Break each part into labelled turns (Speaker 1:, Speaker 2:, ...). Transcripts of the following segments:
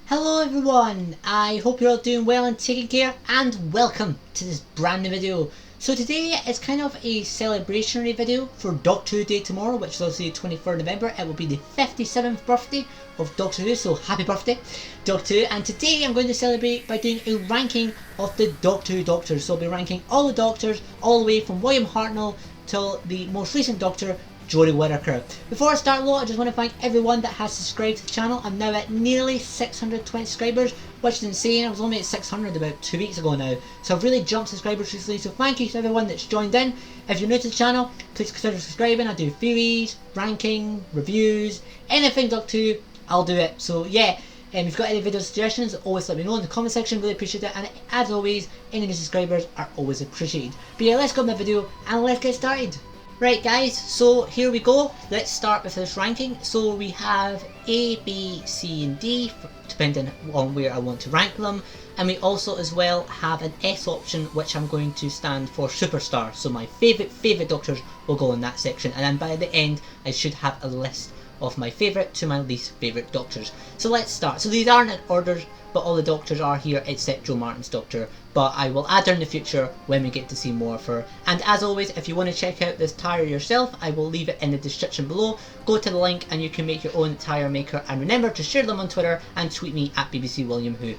Speaker 1: Hello everyone, I hope you're all doing well and taking care, and welcome to this brand new video. So today is kind of a celebratory video for Doctor Who Day tomorrow, which is obviously 23rd November. It will be the 57th birthday of Doctor Who, so happy birthday Doctor Who. And today I'm going to celebrate by doing a ranking of the Doctor Who Doctors. So I'll be ranking all the Doctors, all the way from William Hartnell till the most recent Doctor, Jody Whitaker. Before I start though, I just want to thank everyone that has subscribed to the channel. I'm now at nearly 620 subscribers, which is insane. I was only at 600 about 2 weeks ago now. So I've really jumped subscribers recently, so thank you to everyone that's joined in. If you're new to the channel, please consider subscribing. I do theories, ranking, reviews, anything Doctor Who, I'll do it. So yeah, if you've got any video suggestions, always let me know in the comment section, really appreciate it. And as always, any new subscribers are always appreciated. But yeah, let's go with my video and let's get started. Right guys, so here we go. Let's start with this ranking. So we have A, B, C and D, depending on where I want to rank them. And we also as well have an S option, which I'm going to stand for Superstar. So my favourite Doctors will go in that section. And then by the end, I should have a list of my favourite to my least favourite Doctors. So let's start. So these aren't in order, but all the Doctors are here except Jo Martin's Doctor. But I will add her in the future when we get to see more of her. And as always, if you want to check out this tyre yourself, I will leave it in the description below. Go to the link and you can make your own tyre maker. And remember to share them on Twitter and tweet me at BBC William Who.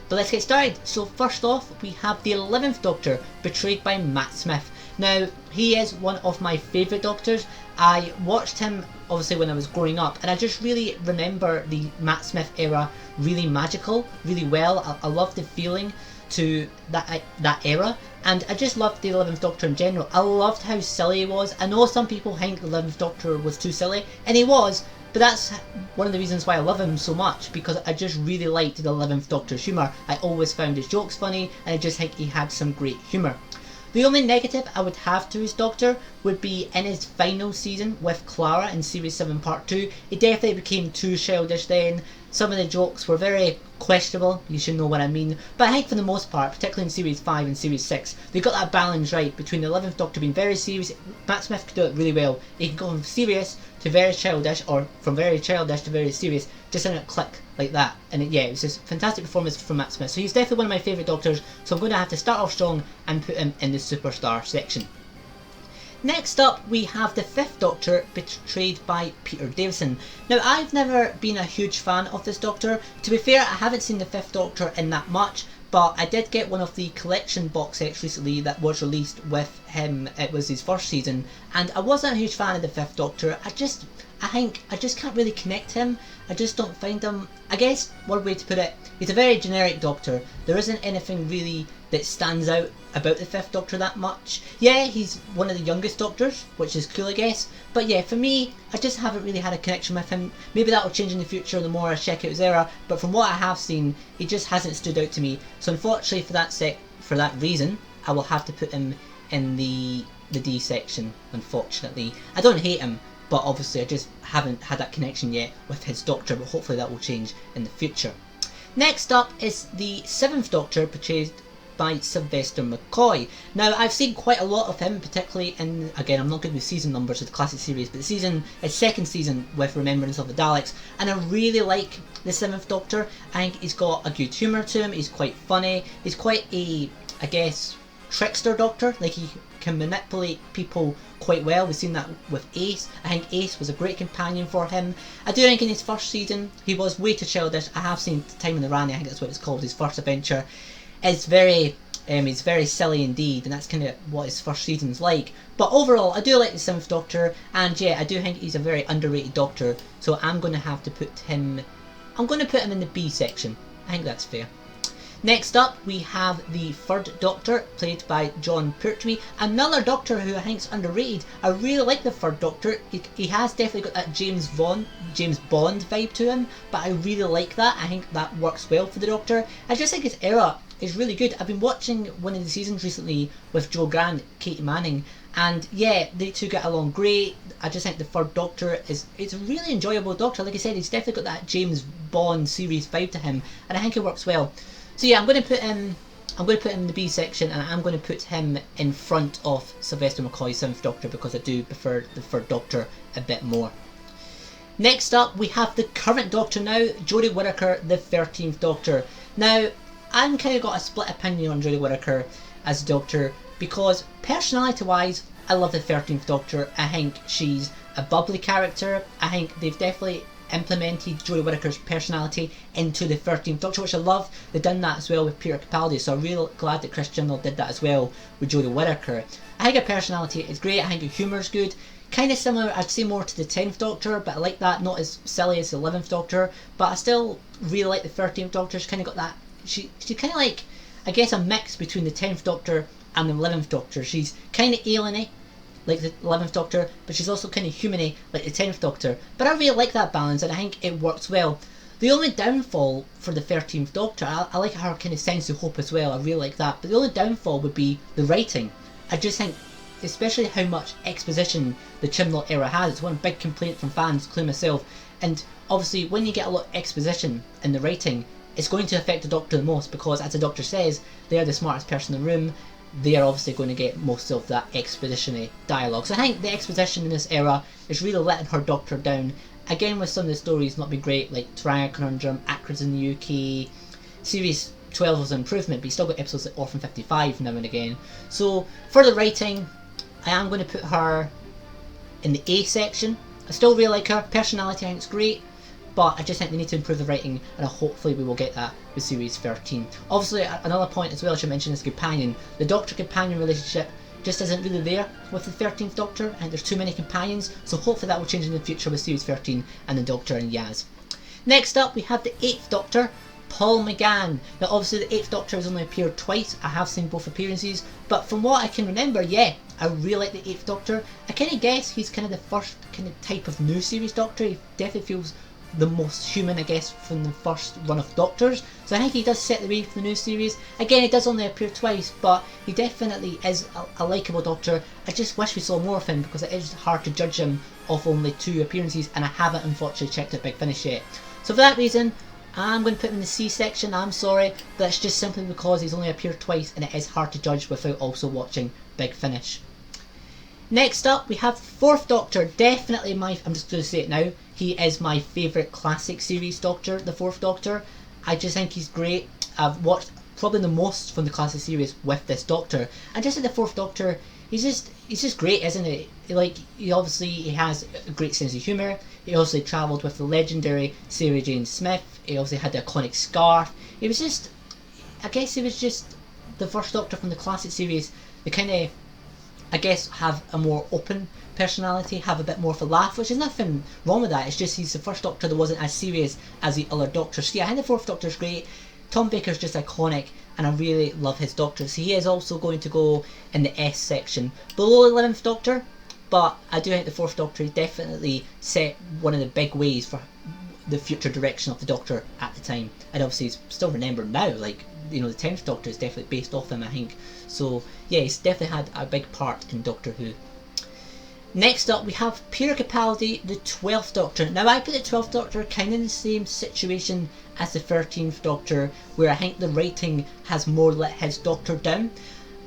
Speaker 1: But let's get started. So first off, we have the 11th Doctor, portrayed by Matt Smith. Now, he is one of my favourite Doctors. I watched him obviously when I was growing up, and I just really remember the Matt Smith era really magical, really well. I love the feeling to that era, and I just loved the 11th Doctor in general. I loved how silly he was. I know some people think the 11th Doctor was too silly, and he was, but that's one of the reasons why I love him so much, because I just really liked the 11th Doctor's humour. I always found his jokes funny, and I just think he had some great humour. The only negative I would have to his Doctor would be in his final season with Clara in Series 7 Part 2. It definitely became too childish then. Some of the jokes were very questionable, you should know what I mean. But I think for the most part, particularly in Series 5 and Series 6, they got that balance right between the 11th Doctor being very serious. Matt Smith could do it really well. He can go from serious to very childish, or from very childish to very serious, just in a click like that. And yeah, it was just a fantastic performance from Matt Smith. So he's definitely one of my favourite Doctors, so I'm going to have to start off strong and put him in the Superstar section. Next up, we have the 5th Doctor, portrayed by Peter Davison. Now, I've never been a huge fan of this Doctor. To be fair, I haven't seen the 5th Doctor in that much, but I did get one of the collection box sets recently that was released with him. It was his first season, and I wasn't a huge fan of the 5th Doctor. I think I just can't really connect him. I just don't find him, I guess one way to put it, he's a very generic Doctor. There isn't anything really that stands out about the 5th Doctor that much. Yeah, he's one of the youngest Doctors, which is cool I guess, but yeah, for me, I just haven't really had a connection with him. Maybe that will change in the future the more I check out his era, but from what I have seen, he just hasn't stood out to me. So unfortunately for that reason, I will have to put him in the D section, unfortunately. I don't hate him, but obviously I just haven't had that connection yet with his Doctor, but hopefully that will change in the future. Next up is the 7th Doctor, portrayed by Sylvester Mccoy. Now, I've seen quite a lot of him, particularly in, again, I'm not going to do season numbers of the classic series, but his second season with Remembrance of the Daleks, and I really like the 7th Doctor. I think he's got a good humour to him, he's quite funny, he's quite a, I guess, trickster Doctor. Like, he can manipulate people quite well. We've seen that with Ace. I think Ace was a great companion for him. I do think in his first season he was way too childish. I have seen Time in the Rani, I think that's what it's called, his first adventure. It's very silly indeed, and that's kind of what his first season's like. But overall, I do like the 7th Doctor, and yeah, I do think he's a very underrated Doctor. So I'm going to have to put him, in the B section. I think that's fair. Next up, we have the 3rd Doctor, played by Jon Pertwee. Another Doctor who I think is underrated. I really like the 3rd Doctor. He has definitely got that James Bond vibe to him, but I really like that. I think that works well for the Doctor. I just think his era is really good. I've been watching one of the seasons recently with Joe Grant, Katie Manning, and yeah, they two get along great. I just think the 3rd Doctor it's a really enjoyable Doctor. Like I said, he's definitely got that James Bond series vibe to him, and I think it works well. So yeah, I'm going to put him in the B section, and I'm going to put him in front of Sylvester McCoy's 7th Doctor, because I do prefer the 3rd Doctor a bit more. Next up, we have the current Doctor now, Jody Whitaker, the 13th Doctor. Now, I've kind of got a split opinion on Jody Whitaker as Doctor, because personality-wise, I love the 13th Doctor. I think she's a bubbly character. I think they've definitely implemented Jody Whitaker's personality into the 13th Doctor, which I love. They've done that as well with Pierre Capaldi, so I'm really glad that Chris Chibnall did that as well with Jody Whitaker. I think her personality is great. I think her humour is good. Kind of similar, I'd say, more to the 10th Doctor, but I like that. Not as silly as the 11th Doctor, but I still really like the 13th Doctor. She's kind of got that, she's kind of like, I guess, a mix between the 10th Doctor and the 11th Doctor. She's kind of alien-y, like the 11th Doctor, but she's also kind of human-y, like the 10th Doctor. But I really like that balance, and I think it works well. The only downfall for the 13th Doctor, I like her kind of sense of hope as well. I really like that. But the only downfall would be the writing. I just think, especially how much exposition the Chibnall era has. It's one big complaint from fans, including myself. And obviously, when you get a lot of exposition in the writing, it's going to affect the Doctor the most, because as the Doctor says, they are the smartest person in the room. They are obviously going to get most of that exposition-y dialogue. So I think the exposition in this era is really letting her Doctor down. Again, with some of the stories not being great, like Triangle Conundrum, Acrid's in the UK. Series 12 was an improvement, but you still got episodes like Orphan 55 now and again. So for the writing, I am going to put her in the A section. I still really like her. Personality, I think it's great, but I just think they need to improve the writing, and hopefully we will get that with Series 13. Obviously, another point as well I should mention is companion. The Doctor-companion relationship just isn't really there with the 13th Doctor, and there's too many companions, so hopefully that will change in the future with Series 13 and the Doctor and Yaz. Next up, we have the 8th Doctor, Paul Mcgann. Now obviously the 8th Doctor has only appeared twice. I have seen both appearances, but from what I can remember, yeah, I really like the 8th Doctor. I kind of guess he's kind of the first kind of type of new series Doctor. He definitely feels the most human, I guess, from the first run of Doctors. So I think he does set the way for the new series. Again, he does only appear twice, but he definitely is a likeable Doctor. I just wish we saw more of him, because it is hard to judge him off only 2 appearances, and I haven't unfortunately checked out Big Finish yet. So for that reason, I'm going to put him in the C section. I'm sorry, but it's just simply because he's only appeared twice, and it is hard to judge without also watching Big Finish. Next up, we have 4th Doctor. Definitely I'm just going to say it now, he is my favourite classic series Doctor, the 4th Doctor. I just think he's great. I've watched probably the most from the classic series with this Doctor. And just like the 4th Doctor, he's just great, isn't he? Like, he has a great sense of humour. He also travelled with the legendary Sarah Jane Smith. He also had the iconic scarf. He was just, I guess he was just the first Doctor from the classic series. They kind of, I guess, have a more open personality, have a bit more of a laugh, which is nothing wrong with that. It's just he's the first Doctor that wasn't as serious as the other Doctors. So yeah, I think the 4th Doctor's great. Tom Baker's just iconic, and I really love his Doctor. So he is also going to go in the S section, below the 11th Doctor, but I do think the 4th Doctor definitely set one of the big ways for the future direction of the Doctor at the time, and obviously he's still remembered now. Like, you know, the 10th Doctor is definitely based off him, I think. So yeah, he's definitely had a big part in Doctor Who. Next up, we have Pierre Capaldi, the 12th Doctor. Now I put the 12th Doctor kind of in the same situation as the 13th Doctor, where I think the writing has more let his Doctor down.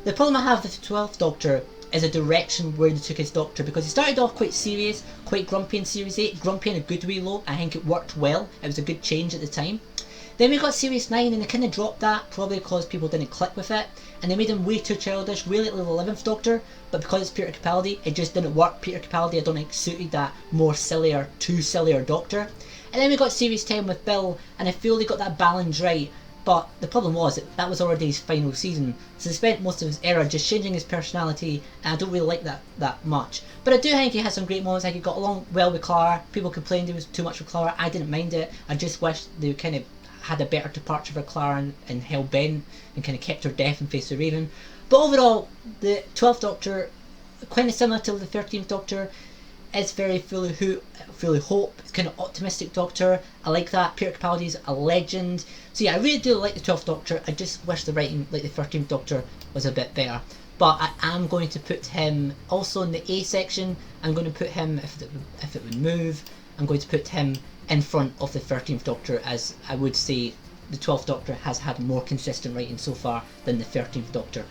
Speaker 1: The problem I have with the 12th Doctor is a direction where they took his Doctor, because he started off quite serious, quite grumpy in Series 8, grumpy in a good way though. I think it worked well, it was a good change at the time. Then we got Series 9 and they kind of dropped that, probably because people didn't click with it, and they made him way too childish, really like the 11th Doctor, but because it's Peter Capaldi, it just didn't work. Peter Capaldi, I don't think, suited that more sillier, too sillier Doctor. And then we got Series 10 with Bill, and I feel they got that balance right, but the problem was that was already his final season, so they spent most of his era just changing his personality, and I don't really like that much. But I do think he had some great moments. Like, he got along well with Clara. People complained he was too much with Clara. I didn't mind it. I just wish they kind of had a better departure for Clara and held Ben and kind of kept her deaf and faced the Raven. But overall, the 12th Doctor, kind of similar to the 13th Doctor, is very full of hope. It's kind of optimistic Doctor. I like that. Pierre Capaldi's a legend. So yeah, I really do like the 12th Doctor. I just wish the writing, like the 13th Doctor, was a bit better. But I am going to put him also in the A section. I'm going to put him, if it would move, I'm going to put him in front of the 13th Doctor, as I would say the 12th Doctor has had more consistent writing so far than the 13th Doctor.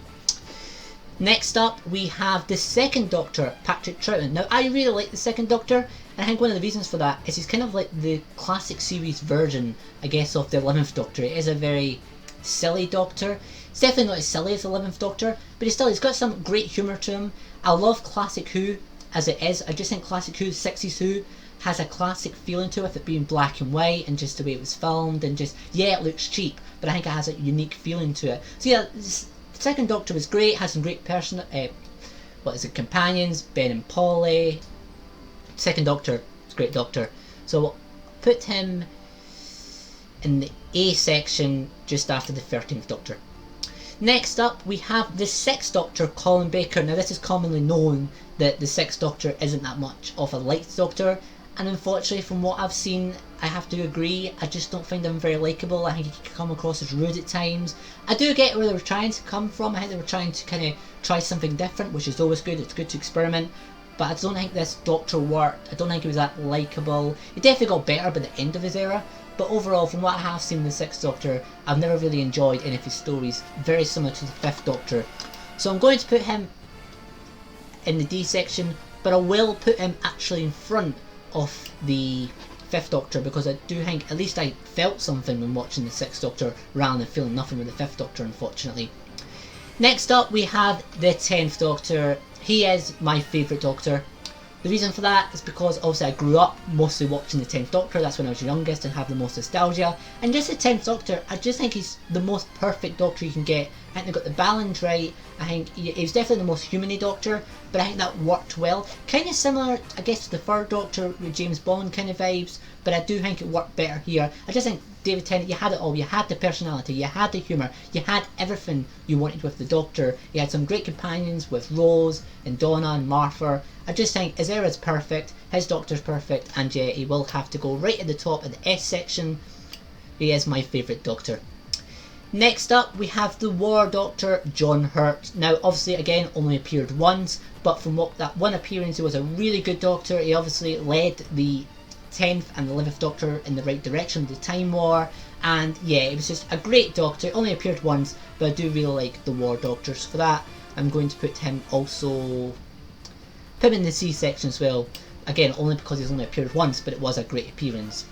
Speaker 1: Next up, we have the 2nd Doctor, Patrick Troughton. Now, I really like the 2nd Doctor. And I think one of the reasons for that is he's kind of like the classic series version, I guess, of the 11th Doctor. It is a very silly Doctor. It's definitely not as silly as the 11th Doctor, but he's got some great humour to him. I love Classic Who as it is. I just think Classic Who, 60s Who, has a classic feeling to it, with it being black and white and just the way it was filmed, and just, yeah, it looks cheap, but I think it has a unique feeling to it. So yeah, the second Doctor was great, had some great companions, Ben and Polly. Second Doctor is a great Doctor. So we'll put him in the A section just after the 13th Doctor. Next up, we have the 6th Doctor, Colin Baker. Now, this is commonly known that the 6th Doctor isn't that much of a liked Doctor, and unfortunately, from what I've seen, I have to agree. I just don't find him very likeable. I think he can come across as rude at times. I do get where they were trying to come from. I think they were trying to kind of try something different, which is always good. It's good to experiment. But I don't think this Doctor worked. I don't think he was that likeable. He definitely got better by the end of his era. But overall, from what I have seen in the 6th Doctor, I've never really enjoyed any of his stories. Very similar to the 5th Doctor. So I'm going to put him in the D section, but I will put him actually in front of the 5th Doctor, because I do think at least I felt something when watching the 6th Doctor rather than feeling nothing with the 5th Doctor, unfortunately. Next up, we have the 10th Doctor. He is my favourite Doctor. The reason for that is because obviously I grew up mostly watching the 10th Doctor. That's when I was youngest and have the most nostalgia. And just the 10th Doctor, I just think he's the most perfect Doctor you can get. I think they got the balance right. I think he's definitely the most human-y Doctor, but I think that worked well. Kind of similar, I guess, to the 3rd Doctor with James Bond kind of vibes, but I do think it worked better here. I just think David Tennant, you had it all. You had the personality, you had the humour, you had everything you wanted with the Doctor. You had some great companions with Rose and Donna and Martha. I just think his era's perfect, his Doctor's perfect, and yeah, he will have to go right at the top of the S section. He is my favourite Doctor. Next up, we have the War Doctor, John Hurt. Now, obviously, again, only appeared once, but from what that one appearance, he was a really good Doctor. He obviously led the 10th and the 11th Doctor in the right direction with the Time War, and yeah, it was just a great Doctor. Only appeared once, but I do really like the War Doctor, so for that, I'm going to put him also... put him in the C section as well. Again, only because he's only appeared once, but it was a great appearance.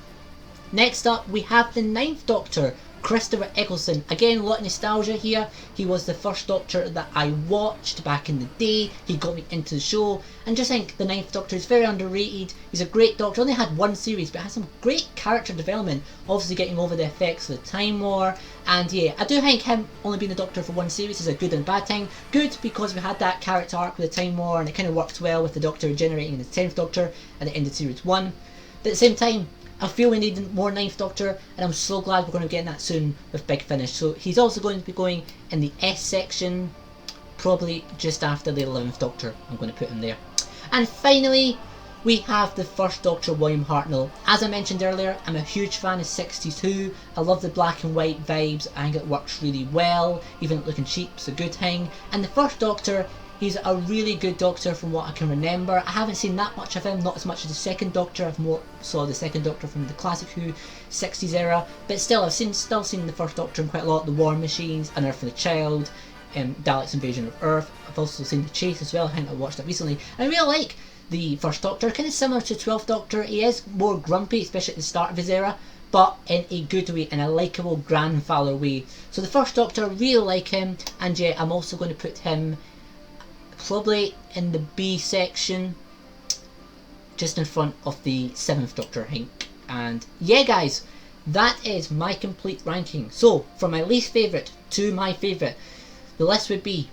Speaker 1: Next up, we have the 9th Doctor, Christopher Eccleston. Again, a lot of nostalgia here. He was the first Doctor that I watched back in the day. He got me into the show, and just think the 9th Doctor is very underrated. He's a great Doctor. Only had one series, but has some great character development. Obviously getting over the effects of the Time War, and yeah, I do think him only being the Doctor for one series is a good and bad thing. Good because we had that character arc with the Time War, and it kind of works well with the Doctor regenerating in the 10th Doctor at the end of series 1. But at the same time, I feel we need more 9th Doctor, and I'm so glad we're going to get that soon with Big Finish. So he's also going to be going in the S section, probably just after the 11th Doctor. I'm going to put him there. And finally, we have the 1st Doctor, William Hartnell. As I mentioned earlier, I'm a huge fan of 62. I love the black and white vibes. I think it works really well. Even looking cheap is a good thing. And the 1st Doctor, he's a really good Doctor from what I can remember. I haven't seen that much of him, not as much as the 2nd Doctor. I've more saw the 2nd Doctor from the Classic Who 60s era, but still I've still seen the 1st Doctor in quite a lot. The War Machines, Unearth the Child, Dalek's Invasion of Earth. I've also seen The Chase as well. I think I watched that recently. And I really like the 1st Doctor, kind of similar to 12th Doctor. He is more grumpy, especially at the start of his era, but in a good way, in a likeable grandfather way. So the 1st Doctor, really like him, and yeah, I'm also going to put him probably in the B section, just in front of the 7th Doctor, I think. And yeah, guys, that is my complete ranking. So, from my least favourite to my favourite, the list would be,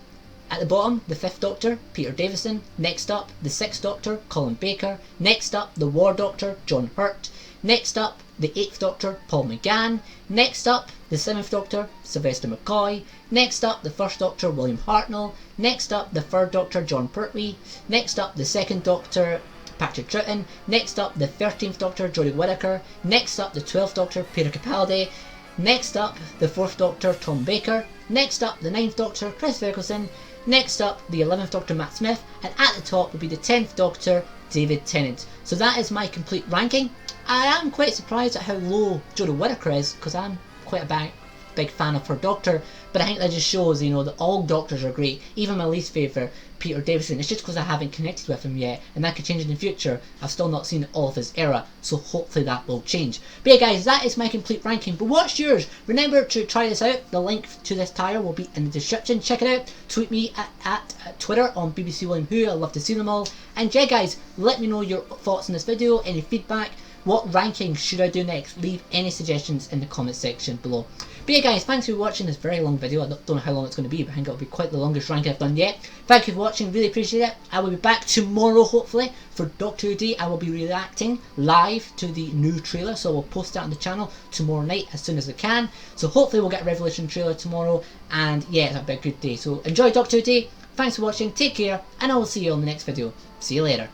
Speaker 1: at the bottom, the 5th Doctor, Peter Davison. Next up, the 6th Doctor, Colin Baker. Next up, the War Doctor, John Hurt. Next up, the 8th Doctor, Paul McGann. Next up, the 7th Doctor, Sylvester McCoy. Next up, the 1st Doctor, William Hartnell. Next up, the 3rd Doctor, John Pertwee. Next up, the 2nd Doctor, Patrick Troughton. Next up, the 13th Doctor, Jody Whitaker. Next up, the 12th Doctor, Pierre Capaldi. Next up, the 4th Doctor, Tom Baker. Next up, the 9th Doctor, Chris Eccleston. Next up, the 11th Doctor, Matt Smith. And at the top will be the 10th Doctor, David Tennant. So that is my complete ranking. I am quite surprised at how low Jodie Whittaker is, because I'm quite a big fan of her Doctor, But I think that just shows, you know, that all Doctors are great. Even my least favourite, Peter Davison, it's just because I haven't connected with him yet, and that could change in the future. I've still not seen all of his era, so hopefully that will change. But yeah guys, that is my complete ranking, but what's yours? Remember to try this out. The link to this tire will be in the description. Check it out. Tweet me at Twitter on BBC William Who. I'd love to see them all. And yeah guys, let me know your thoughts on this video, any feedback. What ranking should I do next? Leave any suggestions in the comment section below. But yeah guys, thanks for watching this very long video. I don't know how long it's going to be, but I think it'll be quite the longest ranking I've done yet. Thank you for watching, really appreciate it. I will be back tomorrow hopefully for Doctor Who Day. I will be reacting live to the new trailer, so I will post that on the channel tomorrow night as soon as I can. So hopefully we'll get a Revolution trailer tomorrow, and yeah, it'll be a good day. So enjoy Doctor Who Day, thanks for watching, take care, and I will see you on the next video. See you later.